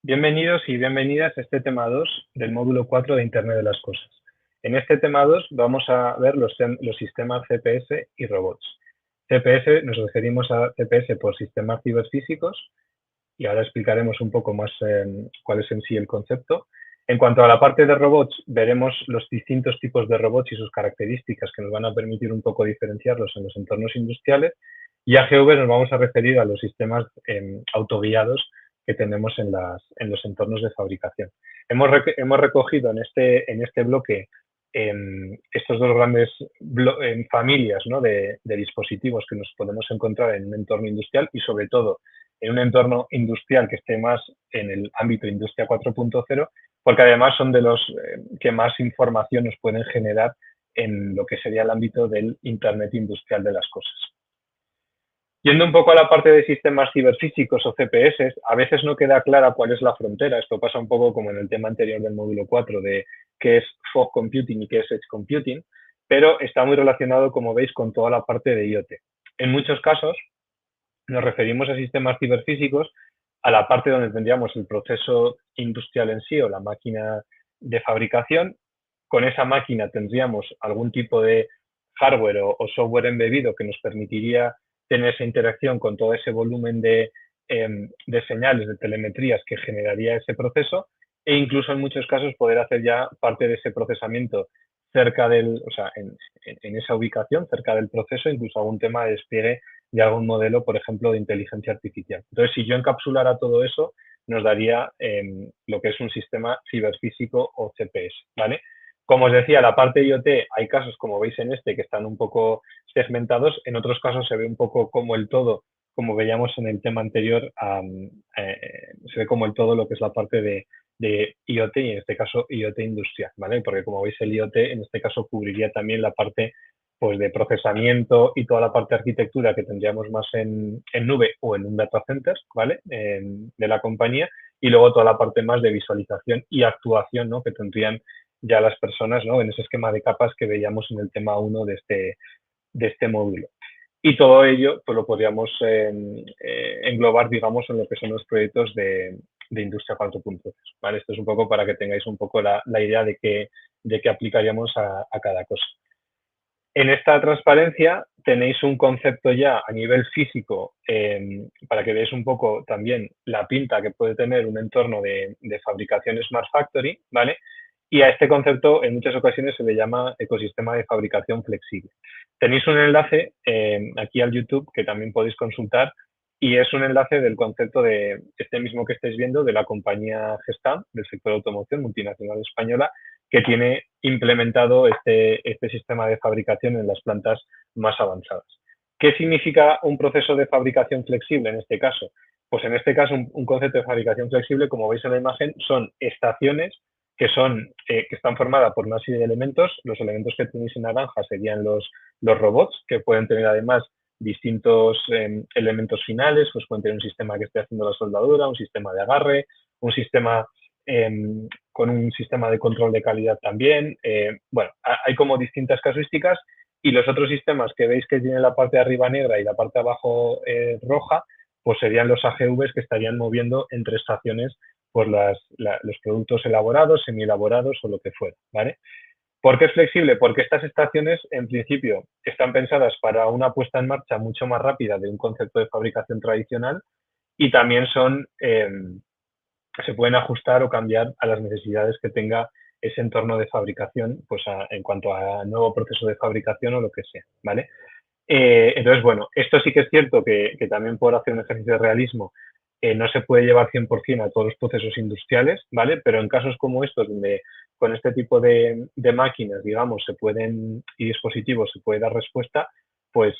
Bienvenidos y bienvenidas a este tema 2 del módulo 4 de Internet de las Cosas. En este tema 2 vamos a ver los sistemas CPS y robots. CPS, nos referimos a CPS por sistemas ciberfísicos y ahora explicaremos un poco más cuál es en sí el concepto. En cuanto a la parte de robots, veremos los distintos tipos de robots y sus características que nos van a permitir un poco diferenciarlos en los entornos industriales. Y a GV nos vamos a referir a los sistemas autoguiados que tenemos en los entornos de fabricación. Hemos recogido en este bloque estos dos grandes familias, ¿no?, de dispositivos que nos podemos encontrar en un entorno industrial y sobre todo en un entorno industrial que esté más en el ámbito de Industria 4.0, porque además son de los que más información nos pueden generar en lo que sería el ámbito del Internet industrial de las cosas. Yendo un poco a la parte de sistemas ciberfísicos o CPS, a veces no queda clara cuál es la frontera. Esto pasa un poco como en el tema anterior del módulo 4 de qué es fog computing y qué es edge computing, pero está muy relacionado, como veis, con toda la parte de IoT. En muchos casos nos referimos a sistemas ciberfísicos a la parte donde tendríamos el proceso industrial en sí o la máquina de fabricación. Con esa máquina tendríamos algún tipo de hardware o software embebido que nos permitiría tener esa interacción con todo ese volumen de señales, de telemetrías que generaría ese proceso, e incluso en muchos casos poder hacer ya parte de ese procesamiento cerca en esa ubicación, cerca del proceso, incluso algún tema de despliegue de algún modelo, por ejemplo, de inteligencia artificial. Entonces, si yo encapsulara todo eso, nos daría lo que es un sistema ciberfísico o CPS, ¿vale? Como os decía, la parte IoT, hay casos, como veis en este, que están un poco segmentados. En otros casos se ve un poco como el todo, como veíamos en el tema anterior, se ve como el todo lo que es la parte de IoT y en este caso IoT industrial, ¿vale? Porque como veis el IoT en este caso cubriría también la parte pues de procesamiento y toda la parte de arquitectura que tendríamos más en nube o en un data center, ¿vale? De la compañía, y luego toda la parte más de visualización y actuación, ¿no?, que tendrían ya las personas, ¿no?, en ese esquema de capas que veíamos en el tema 1 de este módulo. Y todo ello pues lo podríamos englobar, digamos, en lo que son los proyectos de Industria 4.0, ¿vale? Esto es un poco para que tengáis un poco la idea de qué aplicaríamos a cada cosa. En esta transparencia tenéis un concepto ya a nivel físico para que veáis un poco también la pinta que puede tener un entorno de fabricación Smart Factory, ¿vale? Y a este concepto en muchas ocasiones se le llama ecosistema de fabricación flexible. Tenéis un enlace aquí al YouTube que también podéis consultar y es un enlace del concepto de este mismo que estáis viendo de la compañía Gestamp, del sector de automoción multinacional española, que tiene implementado este sistema de fabricación en las plantas más avanzadas. ¿Qué significa un proceso de fabricación flexible en este caso? Pues en este caso un concepto de fabricación flexible, como veis en la imagen, son estaciones que están formadas por una serie de elementos. Los elementos que tenéis en naranja serían los robots, que pueden tener además distintos elementos finales, pues pueden tener un sistema que esté haciendo la soldadura, un sistema de agarre, un sistema con un sistema de control de calidad también. Bueno, hay como distintas casuísticas, y los otros sistemas que veis que tienen la parte de arriba negra y la parte de abajo roja, pues serían los AGVs que estarían moviendo entre estaciones por los productos elaborados, semi-elaborados o lo que fuera, ¿vale? ¿Por qué es flexible? Porque estas estaciones, en principio, están pensadas para una puesta en marcha mucho más rápida de un concepto de fabricación tradicional, y también se pueden ajustar o cambiar a las necesidades que tenga ese entorno de fabricación, pues en cuanto a nuevo proceso de fabricación o lo que sea, ¿vale? Entonces, bueno, esto sí que es cierto que también por hacer un ejercicio de realismo no se puede llevar 100% a todos los procesos industriales, ¿vale? Pero en casos como estos, donde con este tipo de máquinas, digamos, y dispositivos se puede dar respuesta, pues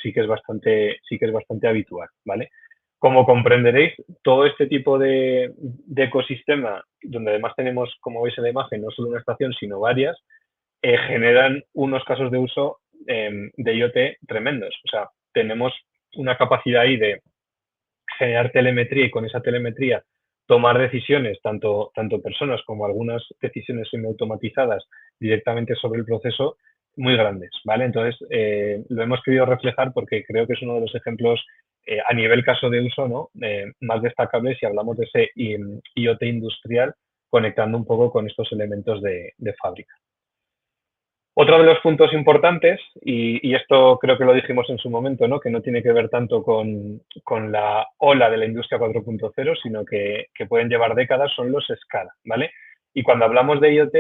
sí que es bastante habitual, ¿vale? Como comprenderéis, todo este tipo de ecosistema, donde además tenemos, como veis en la imagen, no solo una estación, sino varias, generan unos casos de uso de IoT tremendos. O sea, tenemos una capacidad ahí de generar telemetría y con esa telemetría tomar decisiones, tanto personas como algunas decisiones semiautomatizadas directamente sobre el proceso, muy grandes, ¿vale? Entonces, lo hemos querido reflejar porque creo que es uno de los ejemplos a nivel caso de uso, ¿no? Más destacables si hablamos de ese IoT industrial conectando un poco con estos elementos de fábrica. Otro de los puntos importantes, y esto creo que lo dijimos en su momento, ¿no? Que no tiene que ver tanto con la ola de la industria 4.0, sino que pueden llevar décadas, son los SCADA, ¿vale? Y cuando hablamos de IoT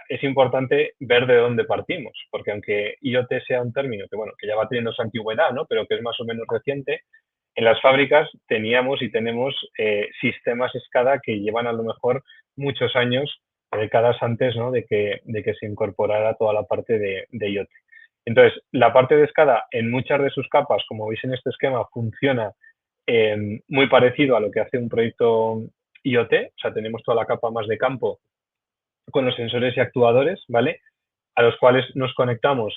es importante ver de dónde partimos, porque aunque IoT sea un término que, bueno, que ya va teniendo su antigüedad, ¿no? Pero que es más o menos reciente, en las fábricas teníamos y tenemos sistemas SCADA que llevan a lo mejor muchos años, décadas antes, ¿no? de que se incorporara toda la parte de IoT. Entonces, la parte de SCADA en muchas de sus capas, como veis en este esquema, funciona muy parecido a lo que hace un proyecto IoT, o sea, tenemos toda la capa más de campo con los sensores y actuadores, ¿vale? A los cuales nos conectamos,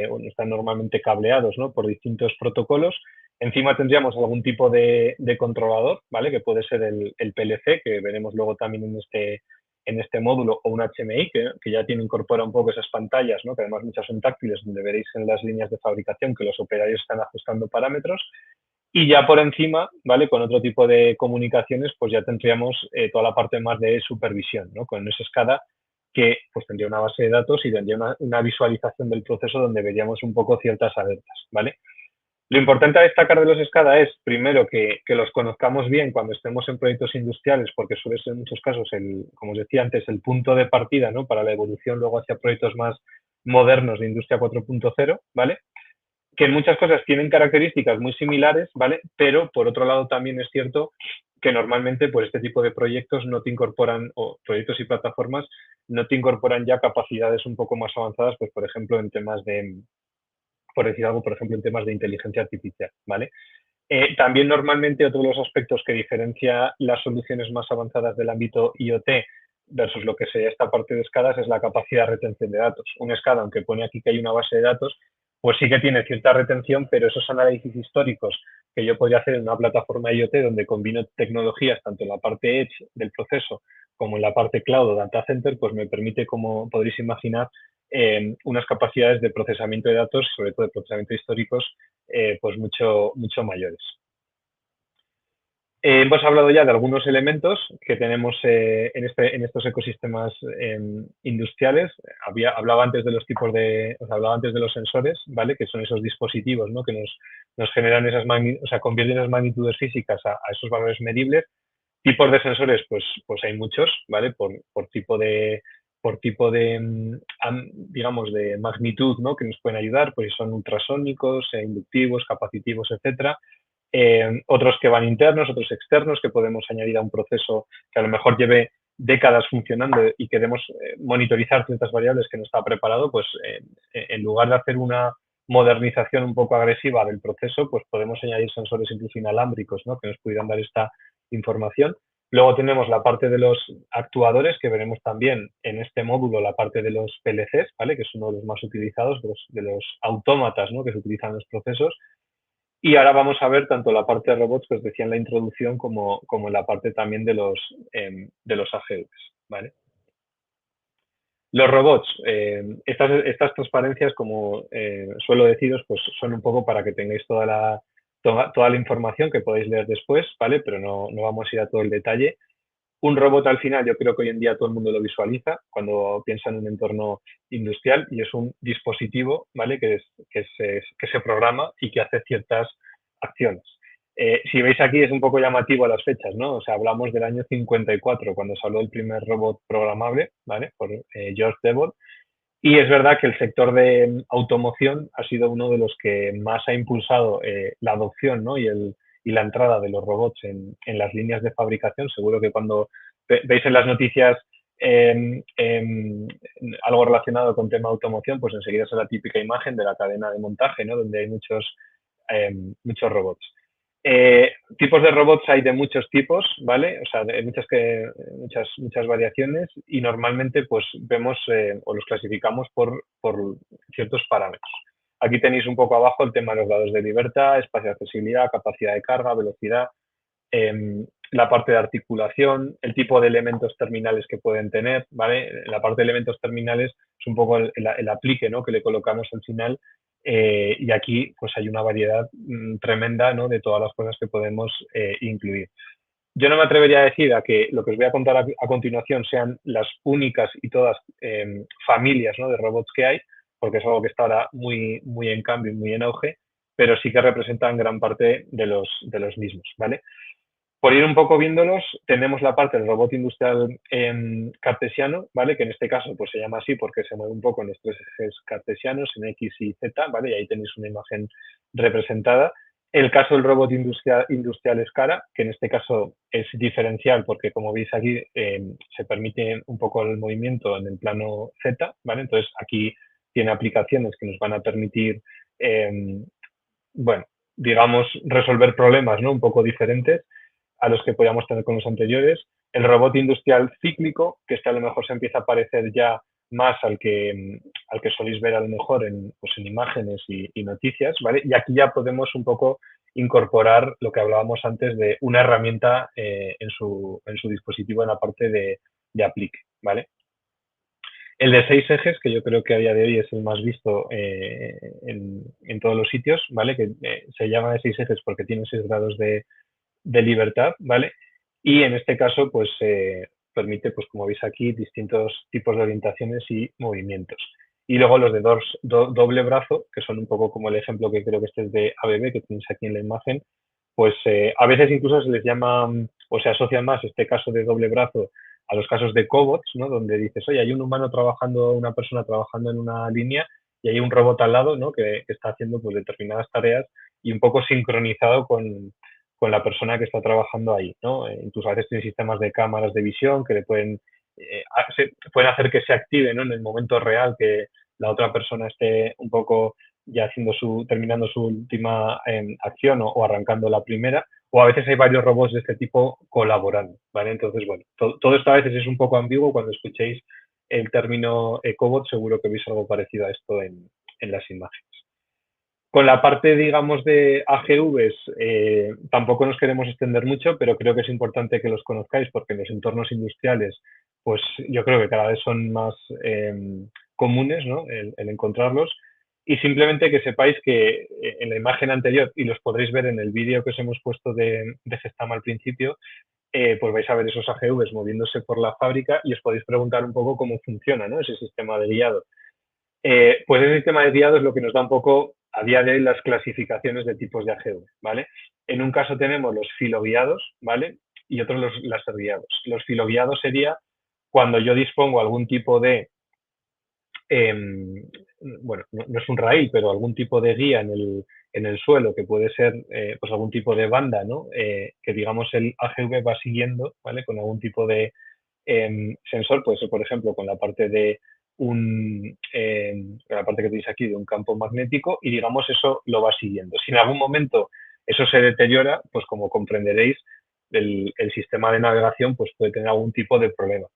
bueno, están normalmente cableados, ¿no? Por distintos protocolos. Encima tendríamos algún tipo de controlador, ¿vale? Que puede ser el PLC, que veremos luego también en este módulo, o un HMI, que ya tiene incorpora un poco esas pantallas, ¿no? Que además muchas son táctiles, donde veréis en las líneas de fabricación que los operarios están ajustando parámetros. Y ya por encima, ¿vale? Con otro tipo de comunicaciones, pues ya tendríamos toda la parte más de supervisión, ¿no? Con ese SCADA que pues tendría una base de datos y tendría una visualización del proceso donde veríamos un poco ciertas alertas, ¿vale? Lo importante a destacar de los SCADA es, primero, que los conozcamos bien cuando estemos en proyectos industriales, porque suele ser en muchos casos, como os decía antes, el punto de partida, ¿no? Para la evolución luego hacia proyectos más modernos de Industria 4.0, ¿vale? Que en muchas cosas tienen características muy similares, ¿vale? Pero por otro lado también es cierto que normalmente pues este tipo de proyectos no te incorporan, o proyectos y plataformas no te incorporan ya capacidades un poco más avanzadas, pues por ejemplo en temas de, por decir algo, por ejemplo en temas de inteligencia artificial, ¿vale? También normalmente otro de los aspectos que diferencia las soluciones más avanzadas del ámbito IoT versus lo que sería esta parte de SCADAs es la capacidad de retención de datos. Un SCADA, aunque pone aquí que hay una base de datos, pues sí que tiene cierta retención, pero esos análisis históricos que yo podría hacer en una plataforma IoT donde combino tecnologías tanto en la parte edge del proceso como en la parte cloud o data center, pues me permite, como podréis imaginar, unas capacidades de procesamiento de datos, sobre todo de procesamiento históricos, pues mucho mayores. Hemos hablado ya de algunos elementos que tenemos en estos ecosistemas industriales. Hablaba antes de los tipos de, hablaba antes de los sensores, ¿vale? Que son esos dispositivos, ¿no? Que nos generan esas magnitudes, o sea, convierten esas magnitudes físicas a esos valores medibles. Tipos de sensores, pues hay muchos, ¿vale? Por tipo de, digamos, de magnitud, ¿no? Que nos pueden ayudar, pues son ultrasónicos, inductivos, capacitivos, etcétera. Otros que van internos, otros externos que podemos añadir a un proceso que a lo mejor lleve décadas funcionando y queremos monitorizar ciertas variables que no está preparado, pues en lugar de hacer una modernización un poco agresiva del proceso, pues podemos añadir sensores incluso inalámbricos, ¿no? Que nos pudieran dar esta información. Luego tenemos la parte de los actuadores, que veremos también en este módulo, la parte de los PLCs, ¿vale? Que es uno de los más utilizados, de los autómatas, ¿no? Que se utilizan en los procesos. Y ahora vamos a ver tanto la parte de robots que os decía en la introducción como en la parte también de los AGVs, ¿vale? Los robots, estas transparencias, como suelo deciros, pues son un poco para que tengáis toda la información que podéis leer después, ¿vale? Pero no vamos a ir a todo el detalle. Un robot al final, yo creo que hoy en día todo el mundo lo visualiza cuando piensa en un entorno industrial y es un dispositivo, ¿vale? Que se programa y que hace ciertas acciones. Si veis aquí es un poco llamativo a las fechas, ¿no? O sea, hablamos del año 54, cuando se habló del primer robot programable, ¿vale? Por George Devon. Y es verdad que el sector de automoción ha sido uno de los que más ha impulsado la adopción, ¿no? y la entrada de los robots en las líneas de fabricación. Seguro que cuando veis en las noticias algo relacionado con tema de automoción, pues enseguida es la típica imagen de la cadena de montaje, ¿no? Donde hay muchos robots. Tipos de robots hay de muchos tipos, ¿vale? O sea, de muchas variaciones y normalmente pues vemos o los clasificamos por ciertos parámetros. Aquí tenéis un poco abajo el tema de los grados de libertad, espacio de accesibilidad, capacidad de carga, velocidad, la parte de articulación, el tipo de elementos terminales que pueden tener, ¿vale? La parte de elementos terminales es un poco el aplique, ¿no?, que le colocamos al final. Y aquí pues hay una variedad tremenda, ¿no?, de todas las cosas que podemos incluir. Yo no me atrevería a decir a que lo que os voy a contar a continuación sean las únicas y todas familias, ¿no?, de robots que hay, porque es algo que está ahora muy, muy en cambio y muy en auge, pero sí que representan gran parte de los mismos, ¿vale? Por ir un poco viéndolos, tenemos la parte del robot industrial cartesiano, ¿vale? Que en este caso pues se llama así porque se mueve un poco en los tres ejes cartesianos, en X y Z, ¿vale? Y ahí tenéis una imagen representada. El caso del robot industrial SCARA, que en este caso es diferencial porque, como veis aquí, se permite un poco el movimiento en el plano Z, ¿vale? Entonces, aquí tiene aplicaciones que nos van a permitir, bueno, digamos, resolver problemas, ¿no?, un poco diferentes a los que podíamos tener con los anteriores. El robot industrial cíclico, que este a lo mejor se empieza a parecer ya más al que soléis ver a lo mejor pues en imágenes y noticias, ¿vale? Y aquí ya podemos un poco incorporar lo que hablábamos antes de una herramienta en su dispositivo en la parte de aplique, ¿vale? El de 6 ejes, que yo creo que a día de hoy es el más visto en todos los sitios, ¿vale? Que se llama de 6 ejes porque tiene 6 grados de libertad, ¿vale? Y en este caso, pues permite, pues como veis aquí, distintos tipos de orientaciones y movimientos. Y luego los de doble brazo, que son un poco como el ejemplo que creo que este es de ABB, que tenéis aquí en la imagen, pues a veces incluso se les llama o se asocia más este caso de doble brazo a los casos de cobots, ¿no?, donde dices, oye, hay un humano trabajando, una persona trabajando en una línea y hay un robot al lado, ¿no?, que está haciendo pues determinadas tareas y un poco sincronizado con la persona que está trabajando ahí, ¿no? Incluso a veces tiene sistemas de cámaras de visión que le pueden hacer que se active, ¿no?, en el momento real que la otra persona esté un poco ya terminando su última acción o arrancando la primera, o a veces hay varios robots de este tipo colaborando, ¿vale? Entonces, bueno, todo esto a veces es un poco ambiguo. Cuando escuchéis el término cobot, seguro que veis algo parecido a esto en las imágenes. Con la parte, digamos, de AGVs, tampoco nos queremos extender mucho, pero creo que es importante que los conozcáis porque en los entornos industriales, pues yo creo que cada vez son más comunes, ¿no?, el encontrarlos. Y simplemente que sepáis que en la imagen anterior, y los podréis ver en el vídeo que os hemos puesto de Gestam al principio, pues vais a ver esos AGVs moviéndose por la fábrica y os podéis preguntar un poco cómo funciona, ¿no?, ese sistema de guiado. Pues ese sistema de guiado es lo que nos da un poco a día de hoy las clasificaciones de tipos de AGV, ¿vale? En un caso tenemos los filoguiados, ¿vale?, y otros los láser guiados. Los filoguiados sería cuando yo dispongo algún tipo de, bueno, no es un raíl, pero algún tipo de guía en el suelo, que puede ser pues algún tipo de banda, ¿no?, que digamos el AGV va siguiendo, ¿vale?, con algún tipo de sensor, puede ser, por ejemplo, con la parte de la parte que tenéis aquí de un campo magnético, y digamos eso lo va siguiendo. Si en algún momento eso se deteriora, pues como comprenderéis, el sistema de navegación pues puede tener algún tipo de problema.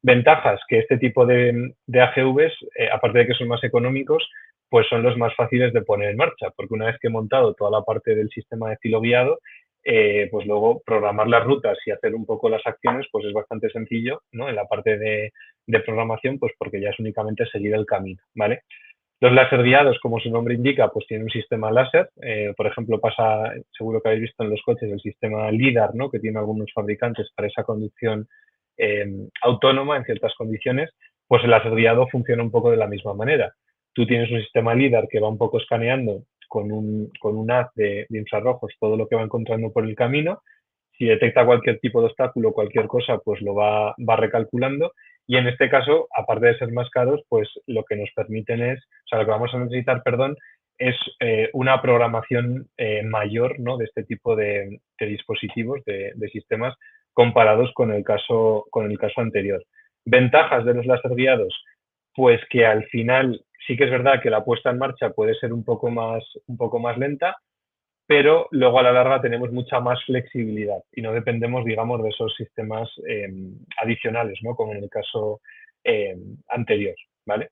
Ventajas, que este tipo de AGVs, aparte de que son más económicos, pues son los más fáciles de poner en marcha, porque una vez que he montado toda la parte del sistema de filo guiado, pues luego programar las rutas y hacer un poco las acciones, pues es bastante sencillo, ¿no?, en la parte de programación, pues porque ya es únicamente seguir el camino, ¿vale? Los láser guiados, como su nombre indica, pues tienen un sistema láser. Por ejemplo, pasa, seguro que habéis visto en los coches, el sistema LIDAR, ¿no?, que tienen algunos fabricantes para esa conducción autónoma en ciertas condiciones. Pues el láser guiado funciona un poco de la misma manera. Tú tienes un sistema LIDAR que va un poco escaneando con un haz de infrarrojos todo lo que va encontrando por el camino. Si detecta cualquier tipo de obstáculo, cualquier cosa, pues lo va recalculando. Y en este caso, aparte de ser más caros, pues lo que nos permiten es, o sea, lo que vamos a necesitar, perdón, es una programación mayor, ¿no?, de este tipo de dispositivos, de sistemas, comparados con el caso anterior. Ventajas de los láser guiados, pues que al final sí que es verdad que la puesta en marcha puede ser un poco más lenta, pero luego a la larga tenemos mucha más flexibilidad y no dependemos, digamos, de esos sistemas adicionales, ¿no?, como en el caso anterior, ¿vale?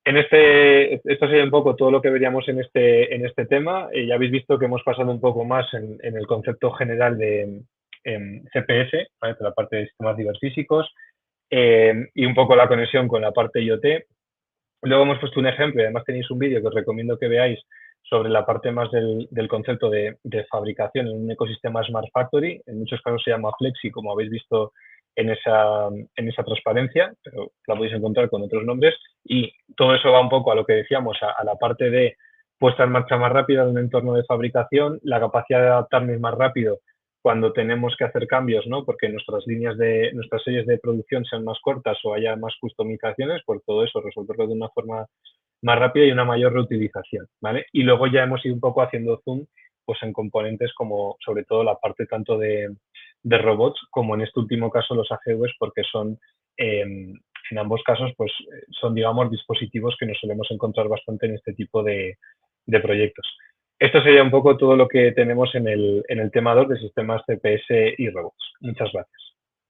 Esto sería un poco todo lo que veríamos en este tema. Ya habéis visto que hemos pasado un poco más en el concepto general de CPS, ¿vale?, de la parte de sistemas ciberfísicos, y un poco la conexión con la parte IoT. Luego hemos puesto un ejemplo y además tenéis un vídeo que os recomiendo que veáis sobre la parte más del concepto de fabricación en un ecosistema Smart Factory. En muchos casos se llama Flexi, como habéis visto en esa transparencia, pero la podéis encontrar con otros nombres. Y todo eso va un poco a lo que decíamos, a la parte de puesta en marcha más rápida de un entorno de fabricación, la capacidad de adaptarnos más rápido cuando tenemos que hacer cambios, ¿no? Porque nuestras series de producción sean más cortas o haya más customizaciones, por todo eso resolverlo de una forma más rápida y una mayor reutilización, ¿vale? Y luego ya hemos ido un poco haciendo zoom pues en componentes como sobre todo la parte tanto de robots como en este último caso los AGVs porque son en ambos casos pues son digamos dispositivos que nos solemos encontrar bastante en este tipo de proyectos. Esto sería un poco todo lo que tenemos en el tema 2 de sistemas CPS y robots. Muchas gracias.